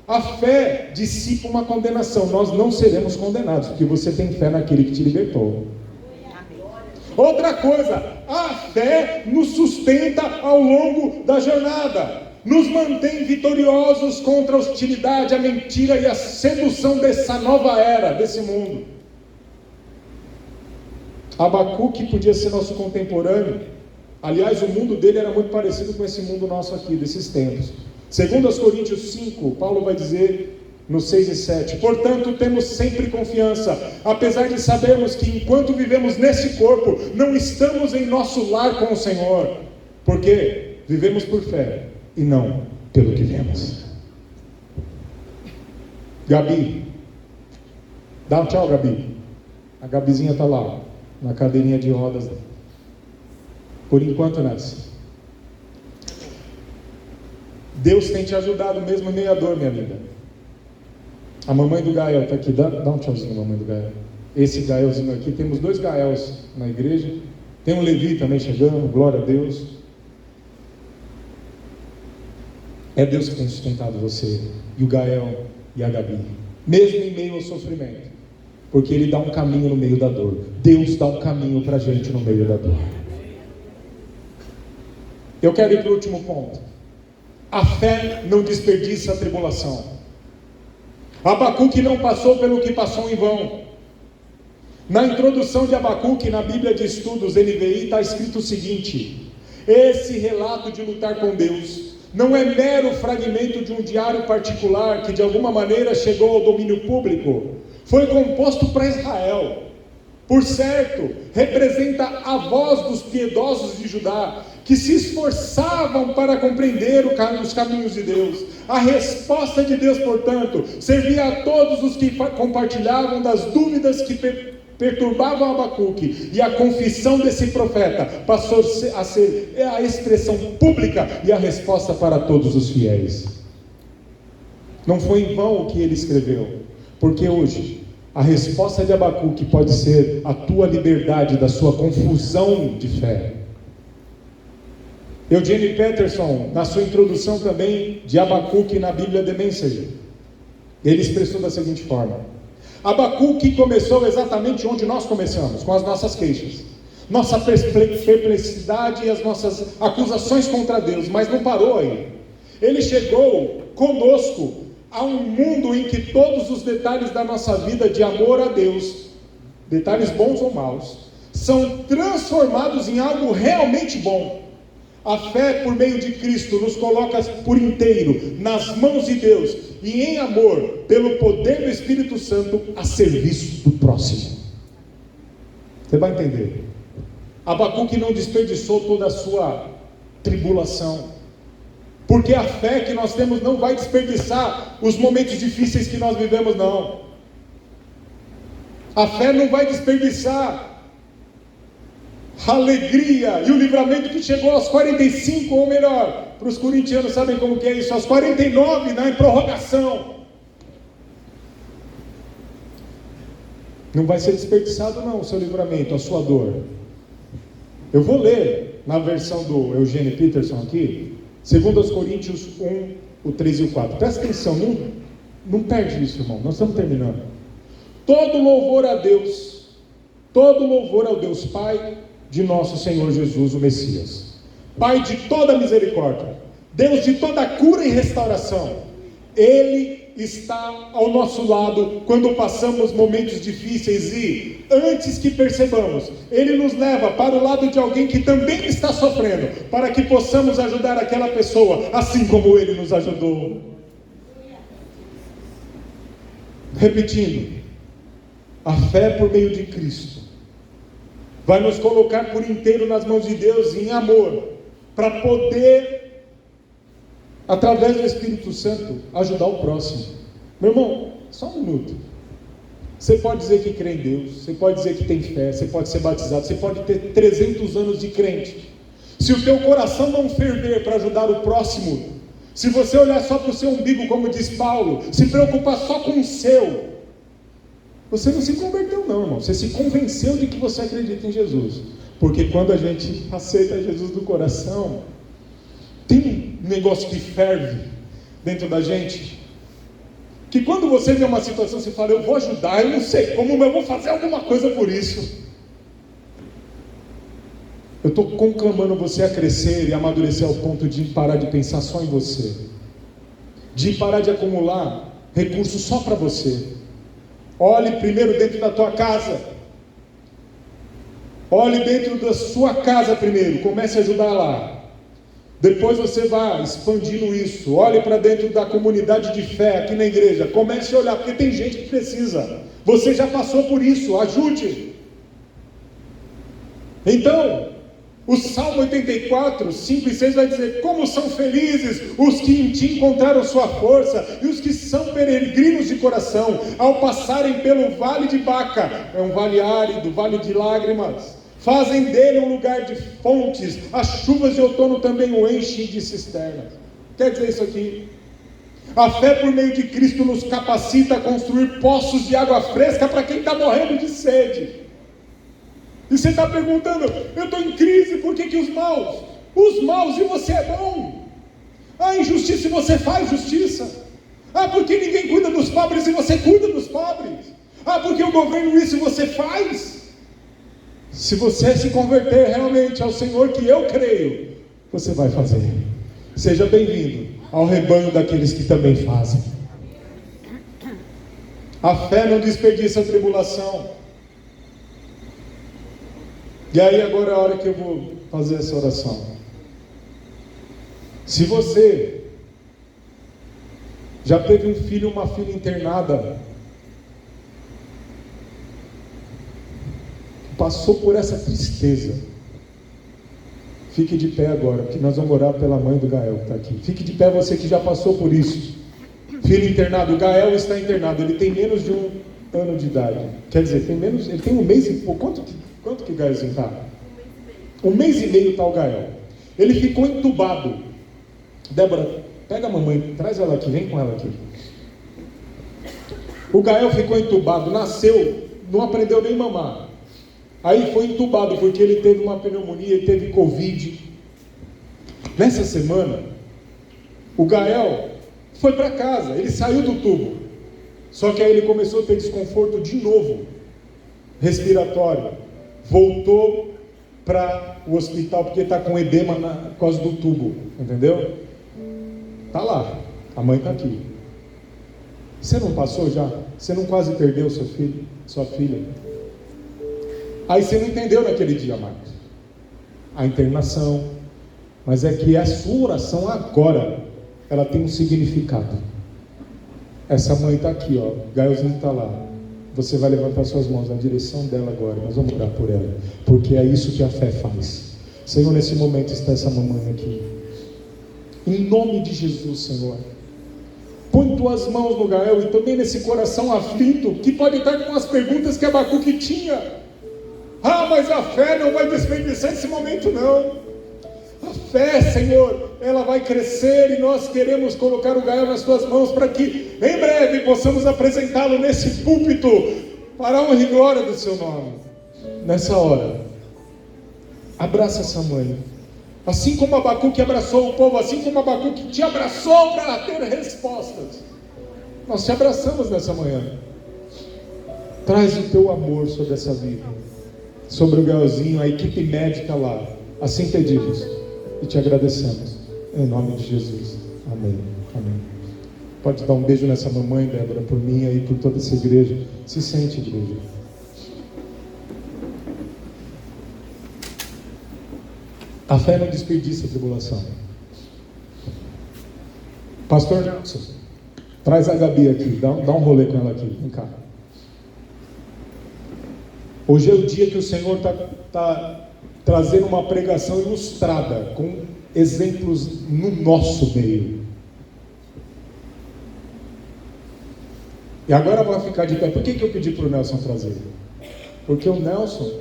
a fé dissipa uma condenação. Nós não seremos condenados, porque você tem fé naquele que te libertou. Outra coisa, a fé nos sustenta ao longo da jornada, nos mantém vitoriosos contra a hostilidade, a mentira e a sedução dessa nova era, desse mundo. Abacuque podia ser nosso contemporâneo. Aliás, o mundo dele era muito parecido com esse mundo nosso aqui, desses tempos. Segundo aos Coríntios 5, Paulo vai dizer no 6 e 7, portanto temos sempre confiança, apesar de sabermos que enquanto vivemos nesse corpo, não estamos em nosso lar com o Senhor, porque vivemos por fé e não pelo que vemos. Gabi, dá um tchau, Gabi. A Gabizinha está lá, na cadeirinha de rodas. Por enquanto nessa. Deus tem te ajudado mesmo em meio à dor, minha amiga. A mamãe do Gael está aqui, dá um tchauzinho, mamãe do Gael. Esse Gaelzinho aqui, temos 2 Gaels na igreja. Tem um Levi também chegando, glória a Deus. É Deus que tem sustentado você, e o Gael e a Gabi, mesmo em meio ao sofrimento, porque Ele dá um caminho no meio da dor. Deus dá um caminho para a gente no meio da dor. Eu quero ir para o último ponto. A fé não desperdiça a tribulação. Abacuque não passou pelo que passou em vão. Na introdução de Abacuque, na Bíblia de Estudos NVI, está escrito o seguinte: esse relato de lutar com Deus não é mero fragmento de um diário particular que de alguma maneira chegou ao domínio público. Foi composto para Israel. Por certo, representa a voz dos piedosos de Judá, que se esforçavam para compreender os caminhos de Deus. A resposta de Deus, portanto, servia a todos os que compartilhavam das dúvidas que perturbavam Abacuque, e a confissão desse profeta passou a ser a expressão pública e a resposta para todos os fiéis. Não foi em vão o que ele escreveu, porque hoje a resposta de Abacuque pode ser a tua liberdade da sua confusão de fé. Eugene Peterson, na sua introdução também de Abacuque na Bíblia The Message, ele expressou da seguinte forma: Abacuque começou exatamente onde nós começamos, com as nossas queixas, nossa perplexidade e as nossas acusações contra Deus, mas não parou aí. Ele chegou conosco a um mundo em que todos os detalhes da nossa vida de amor a Deus, detalhes bons ou maus, são transformados em algo realmente bom. A fé por meio de Cristo nos coloca por inteiro nas mãos de Deus e em amor, pelo poder do Espírito Santo, a serviço do próximo. Você vai entender. Abacuque não desperdiçou toda a sua tribulação, porque a fé que nós temos não vai desperdiçar os momentos difíceis que nós vivemos, não. A fé não vai desperdiçar a alegria e o livramento que chegou aos 45, ou melhor, para os corintianos sabem como que é isso, aos 49 na prorrogação. Não vai ser desperdiçado não o seu livramento, a sua dor. Eu vou ler na versão do Eugênio Peterson aqui, 2 Coríntios 1, o 3 e o 4. Presta atenção, não perde isso, irmão, nós estamos terminando. Todo louvor a Deus, todo louvor ao Deus Pai de nosso Senhor Jesus, o Messias, Pai de toda misericórdia, Deus de toda cura e restauração. Ele está ao nosso lado quando passamos momentos difíceis e, antes que percebamos, Ele nos leva para o lado de alguém que também está sofrendo, para que possamos ajudar aquela pessoa, assim como Ele nos ajudou. Repetindo, a fé por meio de Cristo vai nos colocar por inteiro nas mãos de Deus em amor, para poder, através do Espírito Santo, ajudar o próximo. Meu irmão, só um minuto. Você pode dizer que crê em Deus, você pode dizer que tem fé, você pode ser batizado, você pode ter 300 anos de crente. Se o teu coração não ferver para ajudar o próximo, se você olhar só para o seu umbigo, como diz Paulo, se preocupar só com o seu, você não se converteu não, irmão. Você se convenceu de que você acredita em Jesus. Porque quando a gente aceita Jesus do coração, tem um negócio que ferve dentro da gente, que quando você vê uma situação, você fala, eu vou ajudar, eu não sei como, mas eu vou fazer alguma coisa por isso. Eu estou conclamando você a crescer e amadurecer ao ponto de parar de pensar só em você, de parar de acumular recursos só para você. Olhe primeiro dentro da tua casa, olhe dentro da sua casa primeiro, comece a ajudar lá. Depois você vai expandindo isso. Olhe para dentro da comunidade de fé aqui na igreja. Comece a olhar, porque tem gente que precisa. Você já passou por isso, ajude. Então, o Salmo 84, 5 e 6 vai dizer: como são felizes os que em ti encontraram sua força, e os que são peregrinos de coração, ao passarem pelo vale de Baca. É um vale árido, vale de lágrimas. Fazem dele um lugar de fontes, as chuvas de outono também o enchem de cisternas. Quer dizer isso aqui? A fé por meio de Cristo nos capacita a construir poços de água fresca para quem está morrendo de sede. E você está perguntando, eu estou em crise, por que os maus? Os maus e você é bom. A injustiça e você faz justiça. Ah, porque ninguém cuida dos pobres e você cuida dos pobres. Ah, porque o governo isso e você faz. Se você se converter realmente ao Senhor, que eu creio, você vai fazer. Seja bem-vindo ao rebanho daqueles que também fazem. A fé não desperdiça a tribulação. E aí agora é a hora que eu vou fazer essa oração. Se você já teve um filho ou uma filha internada, passou por essa tristeza, fique de pé agora, que nós vamos orar pela mãe do Gael que está aqui. Fique de pé você que já passou por isso. Filho internado, o Gael está internado, ele tem menos de 1 ano de idade. Quer dizer, ele tem 1 mês e pouco. Quanto que o Gaelzinho está? 1 mês e meio está o Gael. Ele ficou entubado. Débora, pega a mamãe, traz ela aqui, vem com ela aqui. O Gael ficou entubado, nasceu, não aprendeu nem mamar. Aí foi entubado porque ele teve uma pneumonia, ele teve Covid. Nessa semana, o Gael foi para casa, ele saiu do tubo. Só que aí ele começou a ter desconforto de novo, respiratório. Voltou para o hospital porque está com edema por causa do tubo, entendeu? Está lá, a mãe está aqui. Você não passou já? Você não quase perdeu seu filho, sua filha? Aí você não entendeu naquele dia, Marcos, a internação, mas é que a sua oração agora, ela tem um significado. Essa mãe está aqui, ó, Gaelzinho está lá. Você vai levantar suas mãos na direção dela agora, nós vamos orar por ela, porque é isso que a fé faz. Senhor, nesse momento está essa mamãe aqui, em nome de Jesus, Senhor, põe tuas mãos no Gael e também nesse coração aflito, que pode estar com as perguntas que Abacuque tinha. Ah, mas a fé não vai desperdiçar esse momento não. A fé, Senhor, ela vai crescer e nós queremos colocar o Gael nas tuas mãos para que em breve possamos apresentá-lo nesse púlpito para a honra e glória do seu nome. Nessa hora, abraça essa mãe. Assim como Abacuque abraçou o povo, assim como Abacuque te abraçou para ter respostas, nós te abraçamos nessa manhã. Traz o teu amor sobre essa vida, sobre o Gaelzinho, a equipe médica lá. Assim pedimos e te agradecemos. Em nome de Jesus. Amém. Amém. Pode dar um beijo nessa mamãe, Débora, por mim e por toda essa igreja. Se sente, igreja. A fé não desperdiça a tribulação. Pastor Nelson, traz a Gabi aqui, dá um rolê com ela aqui, vem cá. Hoje é o dia que o Senhor está trazendo uma pregação ilustrada, com exemplos no nosso meio. E agora vai ficar de pé. Por que eu pedi para o Nelson trazer? Porque o Nelson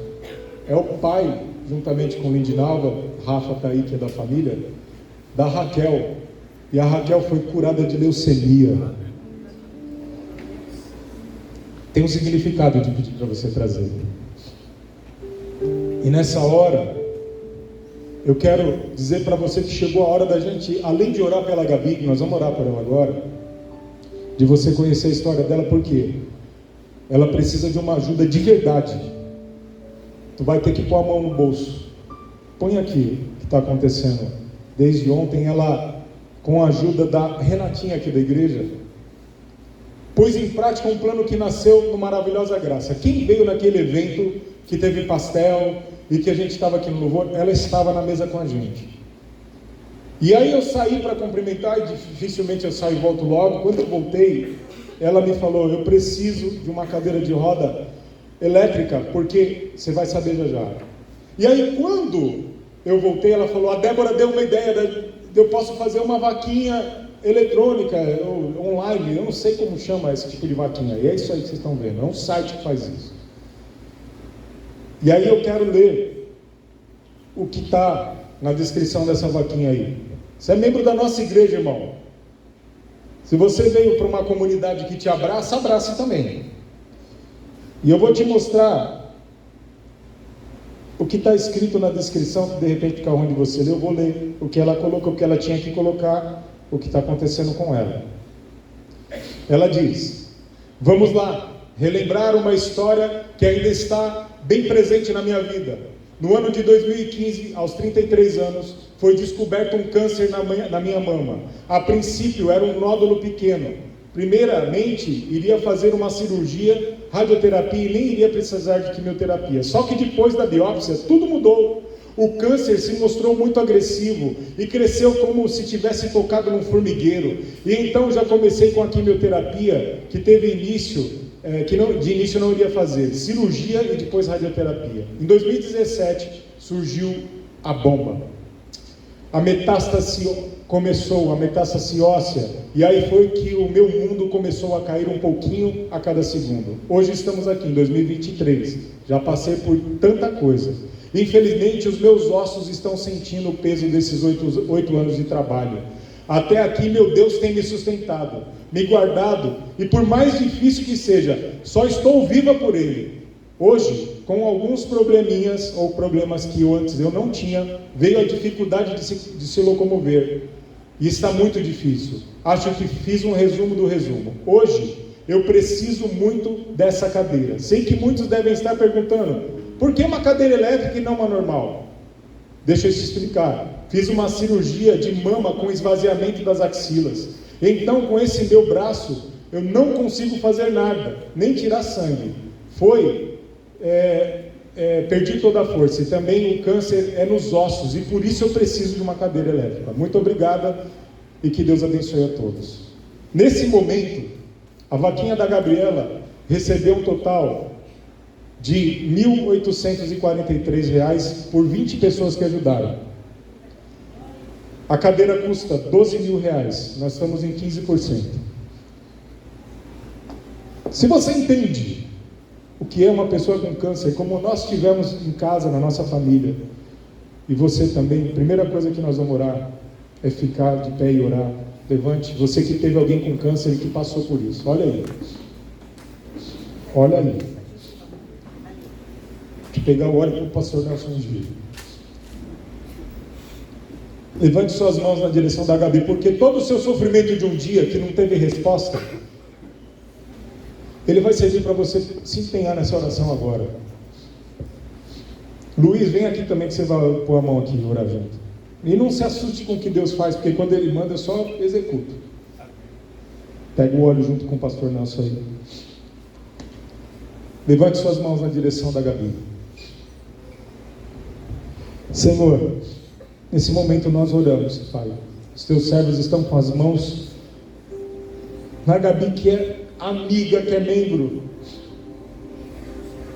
é o pai, juntamente com o Lindinalva, Rafa está aí, que é da família, da Raquel. E a Raquel foi curada de leucemia. Tem um significado de pedir para você trazer. E nessa hora, eu quero dizer para você que chegou a hora da gente, além de orar pela Gabi, que nós vamos orar por ela agora, de você conhecer a história dela, porque ela precisa de uma ajuda de verdade. Tu vai ter que pôr a mão no bolso. Põe aqui o que está acontecendo. Desde ontem, ela, com a ajuda da Renatinha aqui da igreja, pôs em prática um plano que nasceu no Maravilhosa Graça. Quem veio naquele evento que teve pastel e que a gente estava aqui no louvor, ela estava na mesa com a gente. E aí eu saí para cumprimentar, e dificilmente eu saio e volto logo. Quando eu voltei, ela me falou: eu preciso de uma cadeira de roda elétrica, porque você vai saber já. E aí quando eu voltei, ela falou: a Débora deu uma ideia, eu posso fazer uma vaquinha eletrônica, online, eu não sei como chama esse tipo de vaquinha, e é isso aí que vocês estão vendo, é um site que faz isso. E aí eu quero ler o que está na descrição dessa vaquinha aí. Você é membro da nossa igreja, irmão. Se você veio para uma comunidade que te abraça, abrace também. E eu vou te mostrar o que está escrito na descrição, que de repente fica ruim de você ler, eu vou ler o que ela colocou, o que ela tinha que colocar, o que está acontecendo com ela. Ela diz: vamos lá, relembrar uma história que ainda está bem presente na minha vida. No ano de 2015, aos 33 anos, foi descoberto um câncer na minha mama. A princípio era um nódulo pequeno. Primeiramente, iria fazer uma cirurgia, radioterapia e nem iria precisar de quimioterapia. Só que depois da biópsia, tudo mudou. O câncer se mostrou muito agressivo e cresceu como se tivesse tocado num formigueiro. E então já comecei com a quimioterapia, que teve início, de início não iria fazer, cirurgia e depois radioterapia. Em 2017 surgiu a bomba. A metástase começou, a metástase óssea, e aí foi que o meu mundo começou a cair um pouquinho a cada segundo. Hoje estamos aqui em 2023, já passei por tanta coisa. Infelizmente os meus ossos estão sentindo o peso desses 8 anos de trabalho. Até aqui meu Deus tem me sustentado, me guardado, e por mais difícil que seja, só estou viva por Ele. Hoje, com alguns probleminhas ou problemas que antes eu não tinha, veio a dificuldade de se locomover. E está muito difícil. Acho que fiz um resumo do resumo. Hoje, eu preciso muito dessa cadeira. Sei que muitos devem estar perguntando: por que uma cadeira elétrica e não uma normal? Deixa eu te explicar. Fiz uma cirurgia de mama com esvaziamento das axilas. Então, com esse meu braço, eu não consigo fazer nada, nem tirar sangue. Perdi toda a força. E também o câncer é nos ossos, e por isso eu preciso de uma cadeira elétrica. Muito obrigada e que Deus abençoe a todos. Nesse momento, a vaquinha da Gabriela recebeu um total de R$ 1.843 por 20 pessoas que ajudaram. A cadeira custa R$ 12.000, nós estamos em 15%. Se você entende o que é uma pessoa com câncer, como nós tivemos em casa, na nossa família, e você também, a primeira coisa que nós vamos orar é ficar de pé e orar. Levante, você que teve alguém com câncer e que passou por isso, olha aí. Olha ali. Deixa eu pegar o óleo para o pastor Nelson Gil. Levante suas mãos na direção da Gabi, porque todo o seu sofrimento de um dia que não teve resposta, ele vai servir para você se empenhar nessa oração agora. Luiz, vem aqui também que você vai pôr a mão aqui e orar junto. E não se assuste com o que Deus faz, porque quando Ele manda eu só executo. Pega o óleo junto com o pastor Nelson aí. Levante suas mãos na direção da Gabi. Senhor, nesse momento nós oramos, Pai. Os teus servos estão com as mãos na Gabi, que é amiga, que é membro.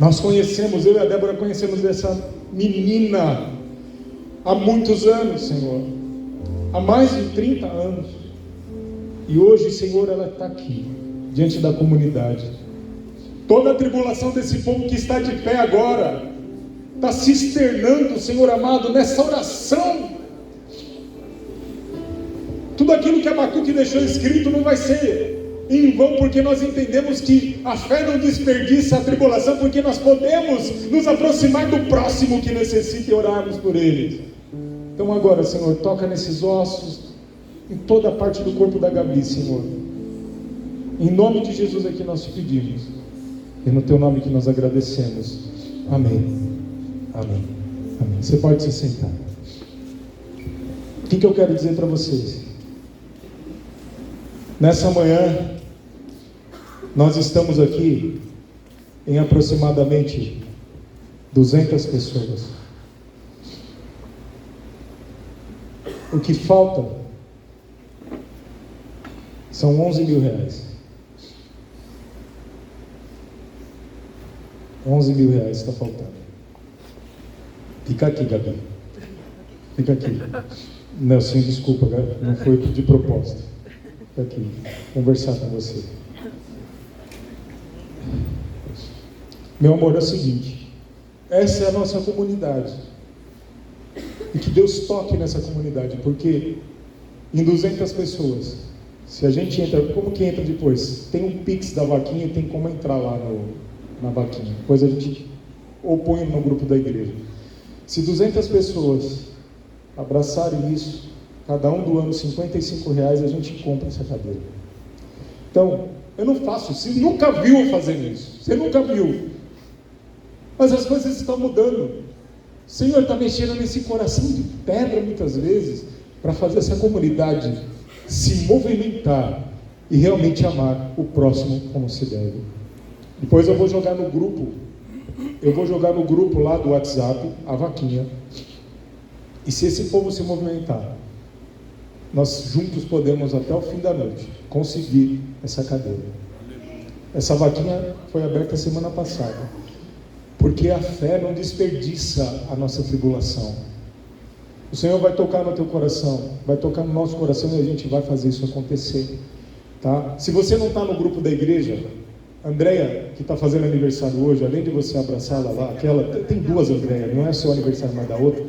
Nós conhecemos, eu e a Débora conhecemos essa menina há muitos anos, Senhor. Há mais de 30 anos. E hoje, Senhor, ela está aqui, diante da comunidade. Toda a tribulação desse povo que está de pé agora está se externando, Senhor amado, nessa oração. Tudo aquilo que Abacuque deixou escrito não vai ser em vão, porque nós entendemos que a fé não desperdiça a tribulação, porque nós podemos nos aproximar do próximo que necessita e orarmos por ele. Então agora, Senhor, toca nesses ossos, em toda a parte do corpo da Gabi, Senhor. Em nome de Jesus é que nós te pedimos, e no teu nome que nós agradecemos. Amém. Amém. Amém. Você pode se sentar. O que eu quero dizer para vocês? Nessa manhã, nós estamos aqui em aproximadamente 200 pessoas. O que falta são 11 mil reais. 11 mil reais está faltando. Fica aqui, Gabi. Fica aqui. Nelson, desculpa, não foi de propósito. Fica aqui, conversar com você. Meu amor, é o seguinte: essa é a nossa comunidade. E que Deus toque nessa comunidade, porque em 200 pessoas, se a gente entra, como que entra depois? Tem um Pix da vaquinha e tem como entrar lá na vaquinha. Depois a gente ou põe no grupo da igreja. Se 200 pessoas abraçarem isso, cada um doando R$55, a gente compra essa cadeira. Então, eu não faço, você nunca viu eu fazendo isso, você nunca viu. Mas as coisas estão mudando. O Senhor está mexendo nesse coração de pedra muitas vezes, para fazer essa comunidade se movimentar e realmente amar o próximo como se deve. Depois eu vou jogar no grupo lá do WhatsApp, a vaquinha. E se esse povo se movimentar, nós juntos podemos até o fim da noite conseguir essa cadeira. Essa vaquinha foi aberta semana passada, porque a fé não desperdiça a nossa tribulação. O Senhor vai tocar no teu coração, vai tocar no nosso coração, e a gente vai fazer isso acontecer, tá? Se você não está no grupo da igreja, Andréia, que está fazendo aniversário hoje, além de você abraçá-la lá, tem duas Andréia, não é só aniversário mais da outra.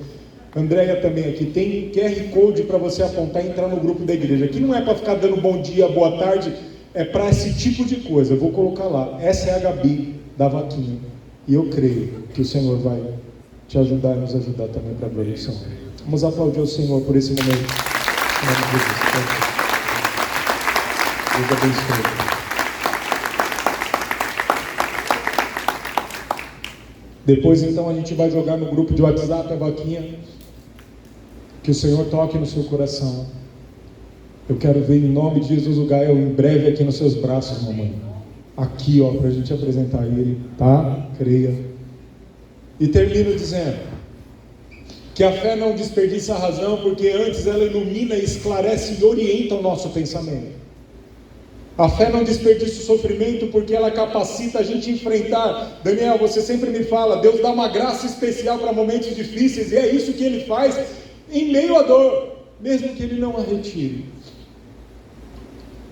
Andréia também aqui, tem QR Code para você apontar e entrar no grupo da igreja. Aqui não é para ficar dando bom dia, boa tarde, é para esse tipo de coisa. Eu vou colocar lá, essa é a Gabi da vaquinha. E eu creio que o Senhor vai te ajudar e nos ajudar também para a glória do Senhor. Vamos aplaudir o Senhor por esse momento. Em nome de Jesus. Deus abençoe. Depois então a gente vai jogar no grupo de WhatsApp a vaquinha. Que o Senhor toque no seu coração. Eu quero ver em nome de Jesus o Gael em breve aqui nos seus braços, mamãe. Aqui, ó, para a gente apresentar ele, tá? Creia. E termino dizendo que a fé não desperdiça a razão, porque antes ela ilumina, esclarece e orienta o nosso pensamento. A fé não desperdiça o sofrimento, porque ela capacita a gente a enfrentar. Daniel, você sempre me fala, Deus dá uma graça especial para momentos difíceis, e é isso que Ele faz em meio à dor, mesmo que Ele não a retire.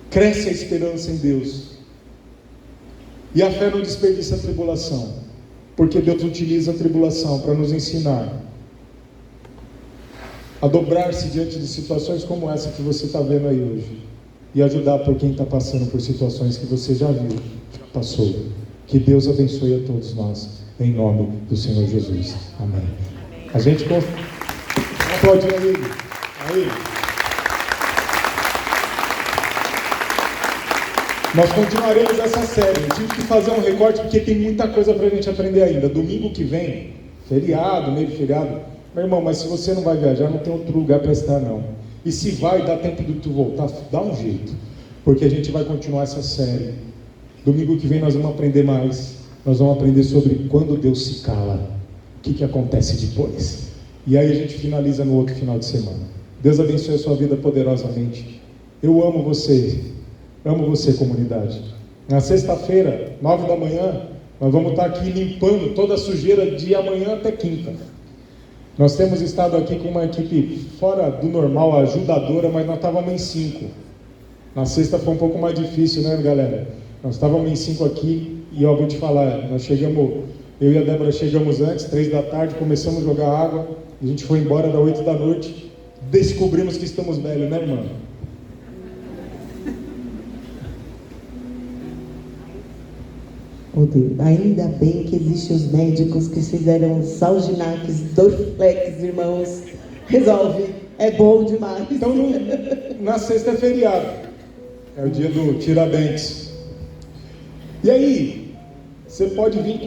Cresce a esperança em Deus. E a fé não desperdiça a tribulação, porque Deus utiliza a tribulação para nos ensinar a dobrar-se diante de situações como essa que você está vendo aí hoje, e ajudar por quem está passando por situações que você já viu, já passou. Que Deus abençoe a todos nós, em nome do Senhor Jesus. Amém. A gente aplaude a Ele. Aí. Nós continuaremos essa série. Eu tive que fazer um recorte porque tem muita coisa para a gente aprender ainda. Domingo que vem, feriado, meio de feriado. Meu irmão, mas se você não vai viajar, não tem outro lugar para estar, não. E se vai, dá tempo de tu voltar, dá um jeito. Porque a gente vai continuar essa série. Domingo que vem nós vamos aprender mais. Nós vamos aprender sobre quando Deus se cala. O que acontece depois. E aí a gente finaliza no outro final de semana. Deus abençoe a sua vida poderosamente. Eu amo você. Amo você, comunidade. Na sexta-feira, 9 da manhã, nós vamos estar aqui limpando toda a sujeira de amanhã até quinta. Nós temos estado aqui com uma equipe fora do normal, ajudadora, mas nós estávamos em 5. Na sexta foi um pouco mais difícil, né, galera? Nós estávamos em 5 aqui e eu vou te falar, nós chegamos, eu e a Débora chegamos antes, 3 da tarde, começamos a jogar água, a gente foi embora das 8 da noite, descobrimos que estamos velhos, né, irmã? Oh Deus, ainda bem que existem os médicos que fizeram Salginax, Dorflex, irmãos. Resolve, é bom demais. Então, na sexta é feriado, é o dia do Tiradentes. E aí, você pode vir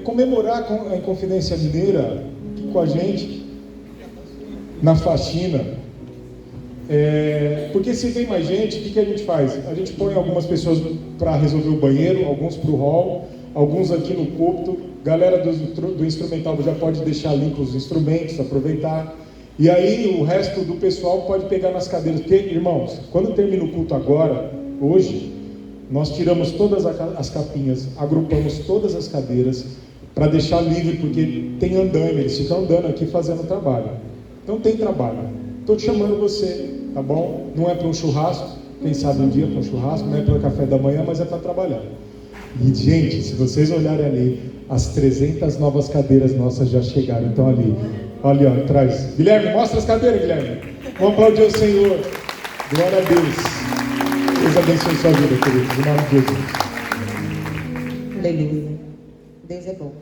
comemorar com a Inconfidência Mineira aqui com a gente, na faxina. Porque se vem mais gente, o que a gente faz? A gente põe algumas pessoas para resolver o banheiro, alguns para o hall, alguns aqui no púlpito, galera do instrumental já pode deixar limpo os instrumentos, aproveitar, e aí o resto do pessoal pode pegar nas cadeiras, porque, irmãos, quando termina o culto agora, hoje, nós tiramos todas as capinhas, agrupamos todas as cadeiras, para deixar livre, porque tem andaime, eles ficam andando aqui fazendo trabalho, então tem trabalho, estou te chamando você, tá bom? Não é para um churrasco, quem sabe um dia para um churrasco, não é para café da manhã, mas é para trabalhar. E, gente, se vocês olharem ali, as 300 novas cadeiras nossas já chegaram, então ali, olha, ó, atrás. Guilherme, mostra as cadeiras, Guilherme. Vamos aplaudir o Senhor. Glória a Deus. Deus abençoe sua vida, queridos, em nome de Jesus. Aleluia. Deus é bom.